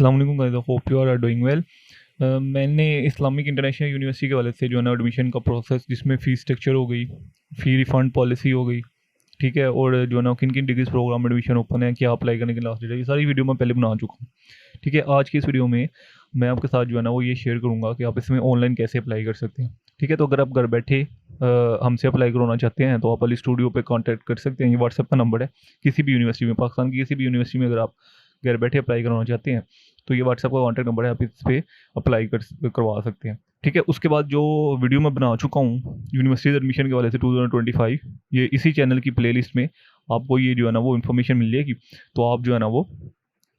अस्सलाम वालेकुम guys, I hope you are doing well. मैंने इस्लामिक इंटरनेशनल यूनिवर्सिटी के वाले से जो है ना एडमिशन का प्रोसेस, जिसमें फ़ी स्ट्रक्चर हो गई, फ़ी रिफ़ंड पॉलिसी हो गई, ठीक है, और जो है ना किन किन डिग्रीज प्रोग्राम एडमिशन ओपन है, क्या अप्लाई करने की लास्ट डेट है, ये सारी वीडियो मैं पहले बना चुका हूँ। ठीक है, आज की इस वीडियो में मैं आपके साथ जो है ना वो ये शेयर करूँगा कि आप इसमें ऑनलाइन कैसे अप्लाई कर सकते हैं। ठीक है, तो अगर आप घर बैठे हमसे अप्लाई करवाना चाहते हैं तो आप अली स्टूडियो पे कांटेक्ट कर सकते हैं। ये व्हाट्सएप का नंबर है। किसी भी यूनिवर्सिटी में, पाकिस्तान की किसी भी यूनिवर्सिटी में अगर आप घर बैठे अप्लाई करवाना चाहते हैं तो ये व्हाट्सएप का कॉन्टैक्ट नंबर है, आप इस पर अप्लाई करवा सकते हैं। ठीक है, उसके बाद जो वीडियो मैं बना चुका हूँ यूनिवर्सिटी एडमिशन के वाले से 2025, ये इसी चैनल की प्लेलिस्ट में आपको ये जो है ना वो इन्फॉर्मेशन मिल जाएगी। तो आप जो है ना वो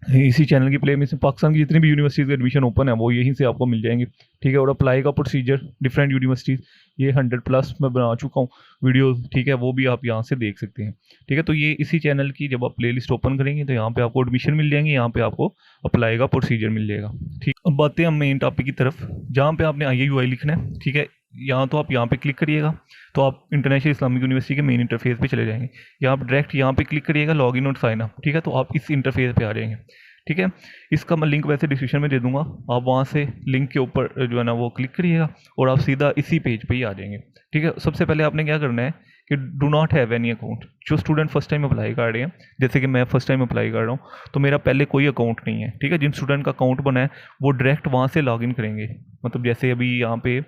इसी चैनल की प्ले में से पाकिस्तान की जितनी भी यूनिवर्सिटीज़ के एडमिशन ओपन है वो यहीं से आपको मिल जाएंगे। ठीक है, और अप्लाई का प्रोसीजर डिफरेंट यूनिवर्सिटीज़, ये 100+ मैं बना चुका हूँ वीडियो। ठीक है, वो भी आप यहाँ से देख सकते हैं। ठीक है, तो ये इसी चैनल की जब आप प्लेलिस्ट ओपन करेंगे तो यहाँ पे आपको एडमिशन मिल जाएंगे, यहाँ पे आपको अप्लाई का प्रोसीजर मिल जाएगा। ठीक, अब बातें हम मेन टॉपिक की तरफ, जहाँ पे आपने IIUI लिखना है। ठीक है, यहाँ तो आप यहाँ पे क्लिक करिएगा तो आप इंटरनेशनल इस्लामिक यूनिवर्सिटी के मेन इंटरफेस पे चले जाएंगे। यहाँ आप डायरेक्ट यहाँ पे क्लिक करिएगा, लॉगिन और साइन अप। ठीक है, तो आप इस इंटरफेस पे आ जाएंगे। ठीक है, इसका मैं लिंक वैसे डिस्क्रिप्शन में दे दूंगा, आप वहाँ से लिंक के ऊपर जो है ना वो क्लिक करिएगा और आप सीधा इसी पेज पे ही आ जाएंगे। ठीक है, सबसे पहले आपने क्या करना है कि do not have any account. जो स्टूडेंट फर्स्ट टाइम अप्लाई कर रहे हैं, जैसे कि मैं फर्स्ट टाइम अप्लाई कर रहा हूँ, तो मेरा पहले कोई अकाउंट नहीं है। ठीक है, जिन स्टूडेंट का अकाउंट बना है वो डायरेक्ट वहाँ से लॉगिन करेंगे। मतलब जैसे अभी यहाँ पे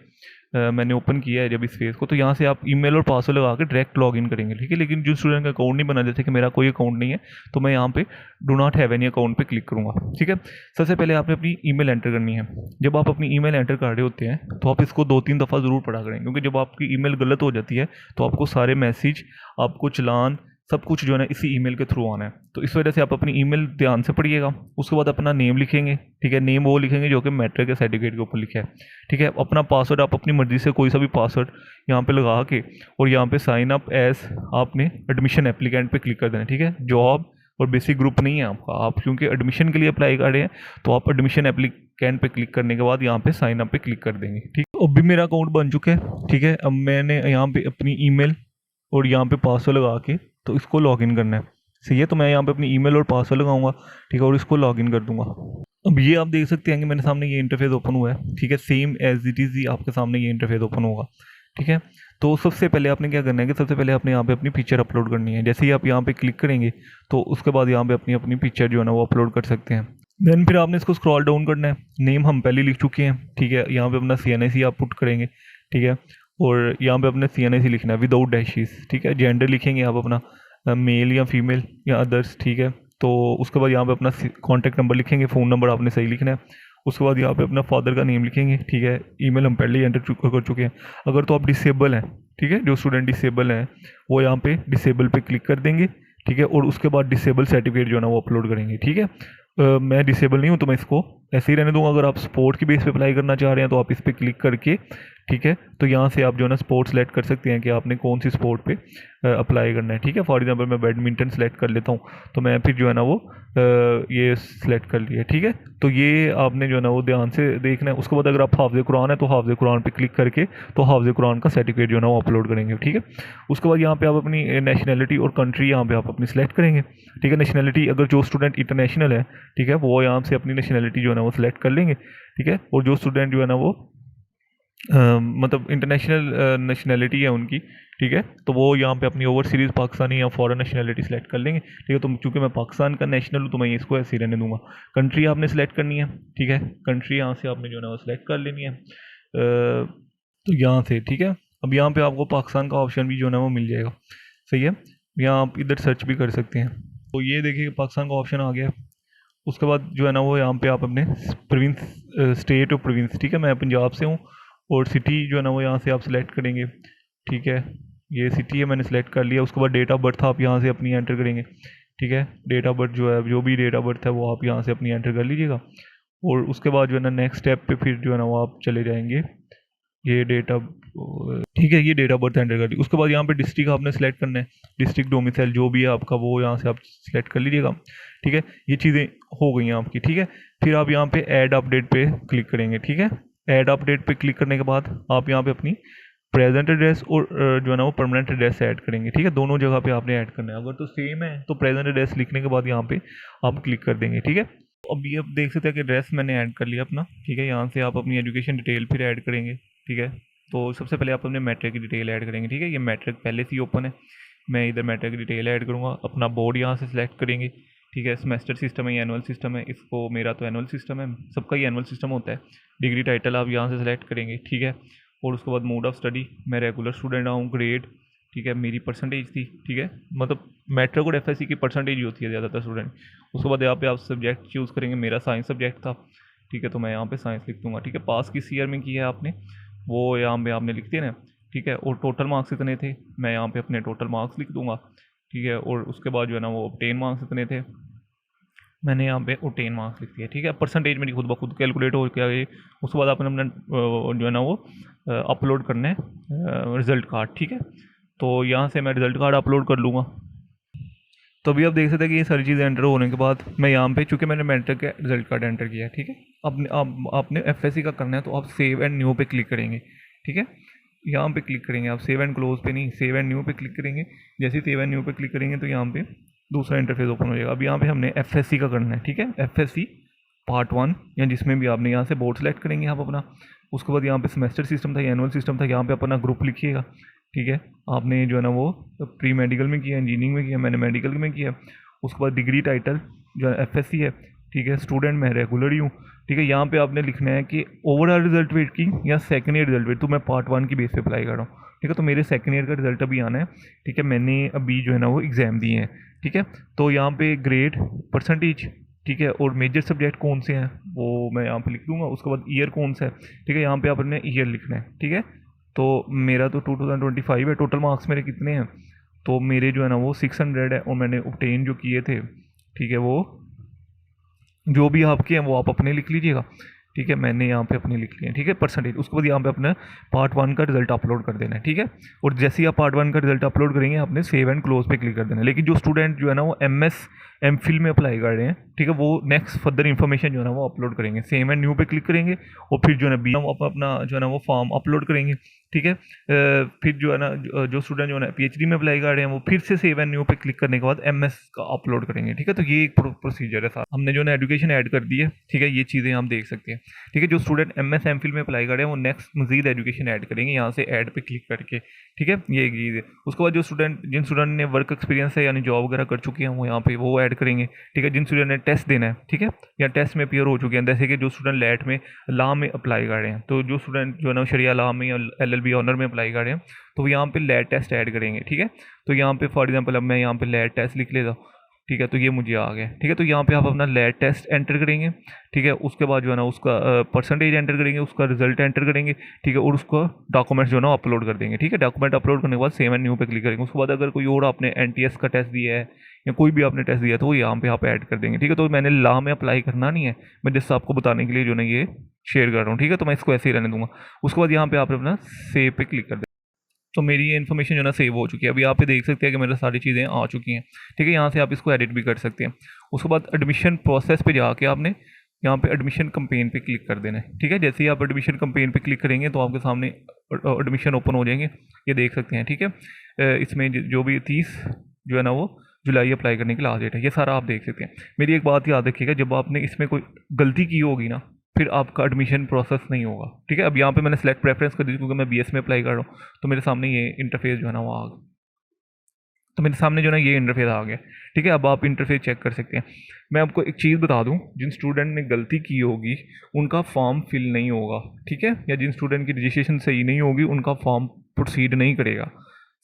मैंने ओपन किया है जब इस फेज को, तो यहाँ से आप ईमेल और पासवर्ड लगा के डायरेक्ट लॉगिन करेंगे। ठीक है, लेकिन जो स्टूडेंट का अकाउंट नहीं बना, जैसे कि मेरा कोई अकाउंट नहीं है, तो मैं यहाँ पे do not have any account पे क्लिक करूँगा। ठीक है, सबसे पहले आपने अपनी ईमेल एंटर करनी है। जब आप अपनी ईमेल एंटर कर रहे होते हैं तो आप इसको 2-3 दफ़ा ज़रूर पढ़ा करें, क्योंकि जब आपकी ईमेल गलत हो जाती है तो आपको सारे मैसेज, आपको चलान, सब कुछ जो है ना इसी ईमेल के थ्रू आना है। तो इस वजह से आप अपनी ईमेल ध्यान से पढ़िएगा। उसके बाद अपना नेम लिखेंगे। ठीक है, नेम वो लिखेंगे जो कि मैट्रिक के सर्टिफिकेट के ऊपर लिखा है। ठीक है, अपना पासवर्ड आप अपनी मर्ज़ी से कोई सा भी पासवर्ड यहाँ पे लगा के, और यहाँ पे साइन अप एज आपने एडमिशन एप्लीकेंट पे क्लिक कर देना है। ठीक है, जॉब और बेसिक ग्रुप नहीं है आपका, आप क्योंकि एडमिशन के लिए अप्लाई कर रहे हैं तो आप एडमिशन एप्लीकेंट पे क्लिक करने के बाद यहाँ पे साइन अप पे क्लिक कर देंगे। ठीक, अब भी मेरा अकाउंट बन चुका है। ठीक है, अब मैंने यहाँ पे अपनी ईमेल और यहाँ पे पासवर्ड लगा के तो इसको लॉगिन करना है। सही है, तो मैं यहाँ पे अपनी ईमेल और पासवर्ड लगाऊंगा। ठीक है, और इसको लॉगिन कर दूंगा। अब ये आप देख सकते हैं कि मेरे सामने ये इंटरफेस ओपन हुआ है। ठीक है, सेम एज इट इज़ ही आपके सामने ये इंटरफेस ओपन होगा। ठीक है, तो सबसे पहले आपने क्या करना है कि सबसे पहले आपने यहाँ पे अपनी पिक्चर अपलोड करनी है। जैसे ही आप यहाँ पे क्लिक करेंगे तो उसके बाद यहाँ पे अपनी अपनी पिक्चर जो है ना वो अपलोड कर सकते हैं। देन फिर आपने इसको स्क्रॉल डाउन करना है। नेम हम पहले लिख चुके हैं। ठीक है, यहाँ पे अपना CNIC आप पुट करेंगे। ठीक है, और यहाँ पे अपने CNIC लिखना है विदाउट डैशेस। ठीक है, जेंडर लिखेंगे आप अपना मेल या फीमेल या अदर्स। ठीक है, तो उसके बाद यहाँ पे अपना कॉन्टैक्ट नंबर लिखेंगे, फ़ोन नंबर आपने सही लिखना है। उसके बाद यहाँ पे अपना फादर का नेम लिखेंगे। ठीक है, ईमेल हम पहले ही एंटर कर चुके हैं। अगर तो आप डिसेबल हैं, ठीक है, जो स्टूडेंट डिसेबल हैं वो यहाँ पे डिसेबल पे क्लिक कर देंगे। ठीक है, और उसके बाद डिसेबल सर्टिफिकेट जो है ना वो अपलोड करेंगे। ठीक है, मैं डिसेबल नहीं हूँ तो मैं इसको ऐसे ही रहने दूंगा। अगर आप स्पोर्ट की बेस पे अप्लाई करना चाह रहे हैं तो आप इस पर क्लिक करके, ठीक है, तो यहाँ से आप जो है ना स्पोर्ट सेलेक्ट कर सकते हैं कि आपने कौन सी स्पोर्ट पे अप्लाई करना है। ठीक है, फॉर एग्जांपल मैं बैडमिंटन सेलेक्ट कर लेता हूँ, तो मैं फिर जो है ना वो ये सेलेक्ट कर लिया। ठीक है, तो ये आपने जो है ना वो ध्यान से देखना है। उसके बाद अगर आप हाफ़िज़ कुरान है तो हाफ़िज़ कुरान पे क्लिक करके तो हाफ़िज़ कुरान का सर्टिफिकेट जो है ना वो अपलोड करेंगे। ठीक है, उसके बाद यहाँ पे आप अपनी नेशनैलिटी और कंट्री यहाँ पे आप अपनी सेलेक्ट करेंगे। ठीक है, नेशनैलिटी अगर जो स्टूडेंट इंटरनेशनल है, ठीक है, वो यहाँ से अपनी नेशनैलिटी जो है ना वो सिलेक्ट कर लेंगे। ठीक है, और जो स्टूडेंट जो है ना वो मतलब इंटरनेशनल नेशनैलिटी है उनकी, ठीक है, तो वो यहाँ पे अपनी ओवर सीरीज़ पाकिस्तानी या फॉरेन नेशनैलिटी सेलेक्ट कर लेंगे। ठीक है, तो चूँकि मैं पाकिस्तान का नेशनल हूँ तो मैं इसको ऐसे ही रहने दूंगा। कंट्री आपने सेलेक्ट करनी है। ठीक है, कंट्री यहाँ से आपने जो है ना वो सिलेक्ट कर लेनी है। तो यहाँ से, ठीक है, अब यहाँ पे आपको पाकिस्तान का ऑप्शन भी जो है ना वो मिल जाएगा। सही है, यहाँ आप इधर सर्च भी कर सकते हैं। तो ये देखिए पाकिस्तान का ऑप्शन आ गया। उसके बाद जो है ना वो यहाँ पे आप अपने प्रोविंस, स्टेट और प्रोविंस, ठीक है, मैं पंजाब से हूँ, और सिटी जो है ना वो यहाँ से आप सिलेक्ट करेंगे। ठीक है, ये सिटी है, मैंने सेलेक्ट कर लिया। उसके बाद डेट ऑफ बर्थ आप यहाँ से अपनी एंटर करेंगे। ठीक है, डेट ऑफ बर्थ जो है, जो भी डेट ऑफ बर्थ है वो आप यहाँ से अपनी एंटर कर लीजिएगा। और उसके बाद जो है ना नेक्स्ट स्टेप पे फिर जो है ना वो आप चले जाएंगे। ये डेट ऑफ, ठीक है, ये डेट ऑफ बर्थ एंटर कर ली। उसके बाद यहाँ पे डिस्ट्रिक्ट आपने सेलेक्ट करना है। डिस्ट्रिक्ट डोमिसाइल जो भी है आपका वो यहाँ से आप सेलेक्ट कर लीजिएगा। ठीक है, ये चीज़ें हो गई हैं आपकी। ठीक है, फिर आप यहाँ पे ऐड अपडेट पे क्लिक करेंगे। ठीक है, ऐड अपडेट पे क्लिक करने के बाद आप यहाँ पे अपनी प्रेजेंट एड्रेस और जो है ना वो परमानेंट एड्रेस ऐड करेंगे। ठीक है, दोनों जगह पे आपने ऐड करना है। अगर तो सेम है तो प्रेजेंट एड्रेस लिखने के बाद यहाँ पे आप क्लिक कर देंगे। ठीक है, अभी आप देख सकते हैं कि एड्रेस मैंने ऐड कर लिया अपना, ठीक है। यहाँ से आप अपनी एजुकेशन डिटेल फिर ऐड करेंगे, ठीक है। तो सबसे पहले आप अपने मैट्रिक की डिटेल ऐड करेंगे, ठीक है। ये मैट्रिक पहले से ही ओपन है, मैं इधर मैट्रिक की डिटेल ऐड करूँगा। अपना बोर्ड यहाँ से सिलेक्ट करेंगे, ठीक है। सेमेस्टर सिस्टम है या एनुअल सिस्टम है, इसको मेरा तो एनुअल सिस्टम है, सबका ही एनुअल सिस्टम होता है। डिग्री टाइटल आप यहाँ से सिलेक्ट करेंगे, ठीक है। और उसके बाद मोड ऑफ स्टडी, मैं रेगुलर स्टूडेंट हूँ, ग्रेड, ठीक है। मेरी परसेंटेज थी, ठीक है, मतलब मैट्रिक और एफएससी की परसेंटेज ही होती है ज़्यादातर स्टूडेंट। उसके बाद यहाँ पे आप सब्जेक्ट चूज़ करेंगे, मेरा साइंस सब्जेक्ट था, ठीक है, तो मैं यहाँ पे साइंस लिख दूँगा, ठीक है। पास किस ईयर में किया है आपने, वो यहाँ पे आपने लिख दिया ना, ठीक है। और टोटल मार्क्स कितने थे, मैं यहाँ पे अपने टोटल मार्क्स लिख दूँगा, ठीक है। और उसके बाद जो है ना वो ऑब्टेन मार्क्स कितने थे, मैंने यहाँ पे ऑब्टेन मार्क्स लिख दिया, ठीक है। परसेंटेज मेरी खुद ब खुद कैलकुलेट हो गया ये। उसके बाद आपने अपना जो है ना वो अपलोड करना है रिज़ल्ट कार्ड, ठीक है। तो यहाँ से मैं रिज़ल्ट कार्ड अपलोड कर लूँगा। तो अभी आप देख सकते हैं कि ये सारी चीज़ें एंटर होने के बाद मैं यहाँ पे, चूँकि मैंने मैट्रिक का रिजल्ट कार्ड एंटर किया है, ठीक है। आपने एफएससी का करना है, तो आप सेव एंड न्यू पे क्लिक करेंगे, ठीक है। यहाँ पे क्लिक करेंगे आप, सेव एंड क्लोज पे नहीं, सेव एंड न्यू पे क्लिक करेंगे। जैसे ही सेव एंड न्यू पे क्लिक करेंगे तो यहाँ पे दूसरा इंटरफेस ओपन हो जाएगा। अब यहाँ पे हमने एफएससी का करना है, ठीक है। एफएससी पार्ट 1 या जिसमें भी आपने यहाँ से बोर्ड सेलेक्ट करेंगे आप अपना। उसके बाद यहाँ पे सेमेस्टर सिस्टम था या एनुअल सिस्टम था, यहाँ पे अपना ग्रुप लिखिएगा, ठीक है। आपने जो है ना वो प्री मेडिकल में किया, इंजीनियरिंग में किया, मैंने मेडिकल में किया। उसके बाद डिग्री टाइटल जो है एफएससी है, ठीक है। स्टूडेंट मैं रेगुलर ही हूँ, ठीक है। यहाँ पे आपने लिखना है कि ओवरऑल रिजल्ट वेट की या सेकंड ईयर रिजल्ट वेट, तो मैं पार्ट 1 की बेस पे अप्लाई कर रहा हूँ, ठीक है। तो मेरे सेकंड ईयर का रिजल्ट अभी आना है, ठीक है। मैंने अभी जो है ना वो एग्ज़ाम दिए हैं, ठीक है। तो यहाँ पे ग्रेड, परसेंटेज, ठीक है, और मेजर सब्जेक्ट कौन से हैं वो मैं यहाँ पे लिख दूँगा। उसके बाद ईयर कौन सा है, ठीक है, यहाँ पे आपने ईयर लिखना है, ठीक है। तो मेरा तो 2025 है। टोटल मार्क्स मेरे कितने हैं, तो मेरे जो है ना वो 600 है, और मैंने ऑब्टेन जो किए थे, ठीक है, वो जो भी आपके हैं वो आप अपने लिख लीजिएगा, ठीक है। मैंने यहाँ पे अपने लिख लिए हैं, ठीक है, परसेंटेज। उसके बाद यहाँ पे अपना पार्ट 1 का रिजल्ट अपलोड कर देना है, ठीक है। और जैसे ही आप पार्ट 1 का रिजल्ट अपलोड करेंगे, आपने सेव एंड क्लोज पे क्लिक कर देना है। लेकिन जो स्टूडेंट जो है ना वो एमफिल में अप्लाई कर रहे हैं, ठीक है, वो नेक्स्ट फर्दर इन्फॉर्मेशन जो है ना वो अपलोड करेंगे, सेव एंड न्यू पे क्लिक करेंगे, और फिर जो है ना बी अपना जो है ना वो फॉर्म अपलोड करेंगे, ठीक है। फिर जो है ना जो स्टूडेंट जो है ना पीएचडी में अप्लाई कर रहे हैं, वो फिर से सेव एंड न्यू पे क्लिक करने के बाद एमएस का अपलोड करेंगे, ठीक है। तो ये एक प्रोसीजर है सारा। हमने जो है ना एजुकेशन ऐड कर दी है, ठीक है। ये चीज़ें आप देख सकते हैं, ठीक है। जो स्टूडेंट एमएस एमफिल में अप्लाई कर रहे हैं, वो नेक्स्ट मजीद एजुकेशन ऐड करेंगे यहाँ से ऐड पे क्लिक करके, ठीक है। ये एक चीज़ है। उसके बाद जिन स्टूडेंट ने वर्क एक्सपीरियंस है यानी जॉब वगैरह कर चुके हैं, वो यहाँ पे वो ऐड करेंगे, ठीक है। जिन स्टूडेंट ने टेस्ट देना है, ठीक है, या टेस्ट में अपीयर हो चुके हैं, जैसे कि जो स्टूडेंट लैट में लॉ में अप्लाई कर रहे हैं, तो जो स्टूडेंट जो है ना शरिया लॉ में या एलएलबी ऑनर में अप्लाई कर रहे हैं, तो यहाँ पे लैट टेस्ट ऐड करेंगे, ठीक है। तो यहाँ पे फॉर एग्जांपल अब मैं यहाँ पे लैट टेस्ट लिख लेता हूँ, ठीक है। तो ये मुझे आ गया, ठीक है। तो यहाँ पे आप अपना लैट टेस्ट एंटर करेंगे, ठीक है। उसके बाद जो है ना उसका परसेंटेज एंटर करेंगे, उसका रिजल्ट एंटर करेंगे, ठीक है। और उसको डॉक्यूमेंट्स जो है ना अपलोड कर देंगे, ठीक है। डॉक्यूमेंट अपलोड करने के बाद सेव एंड न्यू पे क्लिक करेंगे। उसके बाद अगर कोई और आपने एनटीएस का टेस्ट दिया है या कोई भी आपने टेस्ट दिया है, तो वो यहाँ पे आप ऐड कर देंगे, ठीक है। तो मैंने लॉ में अप्लाई करना नहीं है, मैं जस्ट आपको बताने के लिए जो ना ये शेयर कर रहा हूँ, ठीक है। तो मैं इसको ऐसे ही रहने दूंगा। उसके बाद यहाँ पे आप अपना सेव पे क्लिक कर दें। तो मेरी ये इन्फॉर्मेशन जो ना सेव हो चुकी है। अभी आप ये देख सकते हैं कि मेरे सारी चीज़ें आ चुकी हैं, ठीक है। यहाँ से आप इसको एडिट भी कर सकते हैं। उसके बाद एडमिशन प्रोसेस पे जाके आपने यहाँ पे एडमिशन कैंपेन पे क्लिक कर देना है, ठीक है। जैसे ही आप एडमिशन कैंपेन पे क्लिक करेंगे तो आपके सामने एडमिशन ओपन हो जाएंगे, ये देख सकते हैं, ठीक है। इसमें जो भी 30 जो है ना वो जुलाई अप्लाई करने की लास्ट डेट है, ये सारा आप देख सकते हैं। मेरी एक बात याद रखिएगा, जब आपने इसमें कोई गलती की होगी ना, फिर आपका एडमिशन प्रोसेस नहीं होगा, ठीक है। अब यहाँ पे मैंने सेलेक्ट प्रेफरेंस कर दी क्योंकि मैं बीएस में अप्लाई कर रहा हूँ, तो मेरे सामने ये इंटरफेस जो है ना वो आ गया। तो मेरे सामने जो ना ये इंटरफेस आ गया, ठीक है। अब आप इंटरफेस चेक कर सकते हैं। मैं आपको एक चीज़ बता दूं, जिन स्टूडेंट ने गलती की होगी उनका फॉर्म फिल नहीं होगा, ठीक है। या जिन स्टूडेंट की रजिस्ट्रेशन सही नहीं होगी उनका फॉर्म प्रोसीड नहीं करेगा।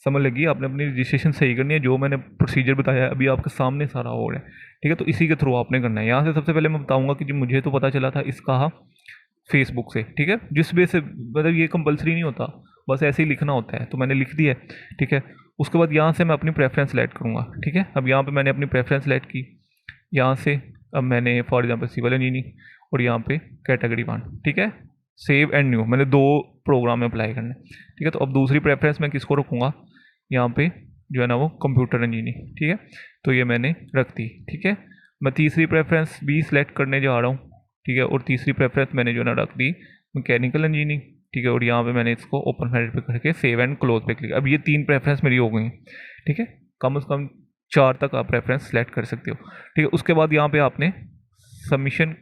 समझ लगी, आपने अपनी रजिस्ट्रेशन सही करनी है, जो मैंने प्रोसीजर बताया है अभी आपके सामने सारा हो रहा है, ठीक है। तो इसी के थ्रू आपने करना है। यहाँ से सबसे पहले मैं बताऊँगा कि जो मुझे तो पता चला था इसका फेसबुक से, ठीक है। जिस बेस से मतलब ये कंपलसरी नहीं होता, बस ऐसे ही लिखना होता है, तो मैंने लिख दिया है, ठीक है। उसके बाद यहाँ से मैं अपनी प्रेफरेंस सेलेक्ट करूँगा, ठीक है। अब यहाँ पे मैंने अपनी प्रेफरेंस सेलेक्ट की, यहाँ से अब मैंने फॉर एग्जांपल सिविल इंजीनियरिंग और यहाँ पे कैटेगरी 1, ठीक है। सेव एंड न्यू, मैंने 2 प्रोग्राम में अप्लाई करना है, ठीक है। तो अब दूसरी प्रेफरेंस मैं किसको रखूँगा, यहाँ पे जो है ना वो कंप्यूटर इंजीनियरिंग, ठीक है। तो ये मैंने रख दी, ठीक है। मैं तीसरी प्रेफरेंस भी सिलेक्ट करने जा रहा हूँ, ठीक है। और तीसरी प्रेफरेंस मैंने जो ना रख दी मैकेनिकल इंजीनियरिंग, ठीक है। और यहाँ पे मैंने इसको ओपन हेडेड पे करके सेव एंड क्लोज पे क्लिक। अब ये 3 प्रेफरेंस मेरी हो गई, ठीक है। कम से कम 4 तक आप प्रेफरेंस सेलेक्ट कर सकते हो, ठीक है। उसके बाद यहाँ पे आपने सबमिशन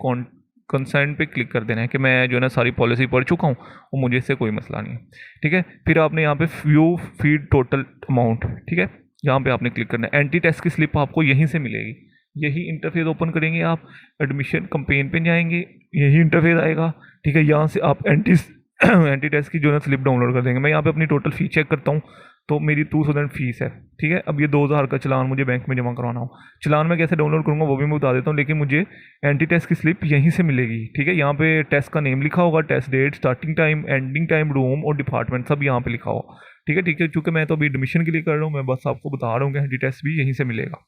कंसेंट पे क्लिक कर देना है कि मैं जो है ना सारी पॉलिसी पढ़ चुका हूँ और मुझे इससे कोई मसला नहीं है, ठीक है। फिर आपने यहाँ पे व्यू फीड टोटल अमाउंट, ठीक है, यहाँ पे आपने क्लिक करना है। एंटी टेस्ट की स्लिप आपको यहीं से मिलेगी, यही इंटरफेस ओपन करेंगे आप, एडमिशन कैंपेन पे जाएंगे, यही इंटरफेस आएगा, ठीक है। यहाँ से आप एंटी टेस्ट की जो है स्लिप डाउनलोड कर देंगे। मैं यहाँ पे अपनी टोटल फ़ी चेक करता हूँ, तो मेरी 2000 फीस है, ठीक है। अब ये 2000 का चलान मुझे बैंक में जमा करवाना हो, चलान मैं कैसे डाउनलोड करूँगा वो भी मैं बता देता हूँ, लेकिन मुझे एंटी टेस्ट की स्लिप यहीं से मिलेगी, ठीक है। यहाँ पे टेस्ट का नेम लिखा होगा, test date, starting time, ending time, room और डिपार्टमेंट सब यहाँ पे लिखा होगा, ठीक है, ठीक है। चूँकि मैं तो अभी एडमिशन के लिए कर रहा हूँ, मैं बस आपको बता रहा हूँ कि एंटी टेस्ट भी यहीं से मिलेगा।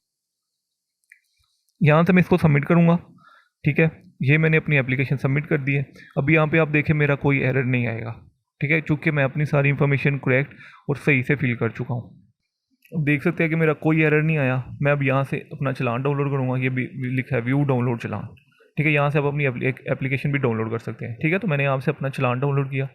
यहाँ से मैं इसको सबमिट करूँगा, ठीक है। ये मैंने अपनी एप्लीकेशन सबमिट कर दी है। अभी यहाँ पे आप देखें मेरा कोई एरर नहीं आएगा, ठीक है, चूँकि मैं अपनी सारी इन्फॉर्मेशन करेक्ट और सही से फिल कर चुका हूँ। अब देख सकते हैं कि मेरा कोई एरर नहीं आया। मैं अब यहाँ से अपना चलान डाउनलोड करूँगा, ये भी लिखा है व्यू डाउनलोड चलान, ठीक है। यहाँ से आप अपनी एक एप्लीकेशन भी डाउनलोड कर सकते हैं, ठीक है। तो मैंने यहाँ से अपना चलान डाउनलोड किया।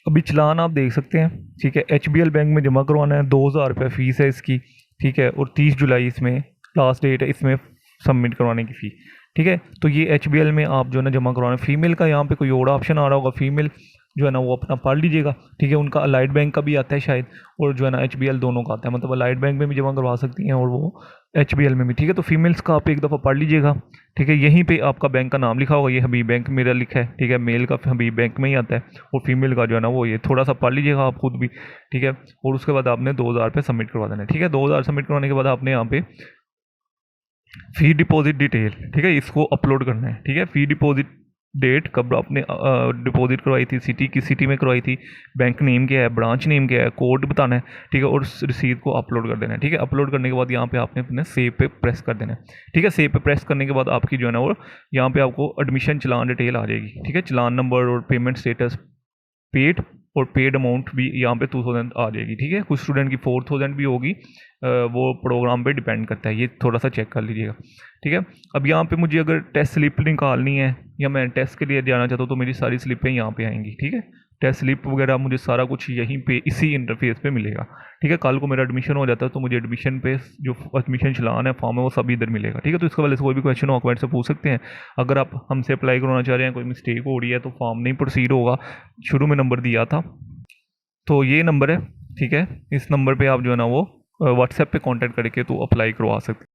अभी चलान आप देख सकते हैं, ठीक है। HBL बैंक में जमा करवाना है, 2000 रुपये फ़ीस है इसकी, ठीक है। और 30 जुलाई इसमें लास्ट डेट है इसमें सबमिट करवाने की फ़ी, ठीक है। तो ये HBL में आप जो है ना जमा करवाना, फीमेल का यहाँ पे कोई और ऑप्शन आ रहा होगा, फीमेल जो है ना वो अपना पढ़ लीजिएगा, ठीक है। उनका अलाइड बैंक का भी आता है शायद, और जो है ना HBL दोनों का आता है, मतलब अलाइड बैंक में भी जमा करवा सकती हैं और वो HBL में भी, ठीक है। तो फीमेल्स का आप एक दफ़ा पढ़ लीजिएगा, ठीक है। यहीं पे आपका बैंक का नाम लिखा होगा, ये हबीब बैंक मेरा लिखा है, ठीक है। मेल का हबीब बैंक में ही आता है और फीमेल का जो है ना वो ये, थोड़ा सा पढ़ लीजिएगा आप खुद भी, ठीक है। और उसके बाद आपने 2000 रुपये सबमिट करवा देना है, ठीक है। 2000 सबमिट करवाने के बाद आपने यहाँ पे फ़ी डिपॉजिट डिटेल, ठीक है, इसको अपलोड करना है, ठीक है। फ़ी डिपॉजिट डेट, कब आपने डिपॉजिट करवाई थी, सिटी किस सिटी में करवाई थी, बैंक नेम क्या है, ब्रांच नेम क्या है, कोड बताना है, ठीक है। और उस रसीद को अपलोड कर देना है, ठीक है। अपलोड करने के बाद यहाँ पे आपने अपने सेव पे प्रेस कर देना है, ठीक है। सेव पे प्रेस करने के बाद आपकी जो है ना वो यहाँ पे आपको एडमिशन चलान डिटेल आ जाएगी, ठीक है। चलान नंबर और पेमेंट स्टेटस, पेड और पेड अमाउंट भी यहाँ पे 2000 आ जाएगी, ठीक है। कुछ स्टूडेंट की 4000 भी होगी, वो प्रोग्राम पे डिपेंड करता है, ये थोड़ा सा चेक कर लीजिएगा, ठीक है। अब यहाँ पे मुझे अगर टेस्ट स्लिप निकालनी है या मैं टेस्ट के लिए जाना चाहता हूँ तो मेरी सारी स्लिपें यहाँ पे आएंगी, ठीक है। टेस्ट स्लिप वगैरह मुझे सारा कुछ यहीं पे इसी इंटरफेस पे मिलेगा, ठीक है। कल को मेरा एडमिशन हो जाता है तो मुझे एडमिशन पे जो एडमिशन चलान है, फॉर्म है, वो सब इधर मिलेगा, ठीक है। तो इसके वजह से कोई भी क्वेश्चन हो कमेंट से पूछ सकते हैं। अगर आप हमसे अप्लाई करवाना चाह रहे हैं, कोई मिस्टेक हो रही है तो फॉर्म नहीं प्रोसीड होगा। शुरू में नंबर दिया था, तो ये नंबर है, ठीक है। इस नंबर पे आप जो है ना वो व्हाट्सएप पे कांटेक्ट करके तो अप्लाई करवा सकते हैं।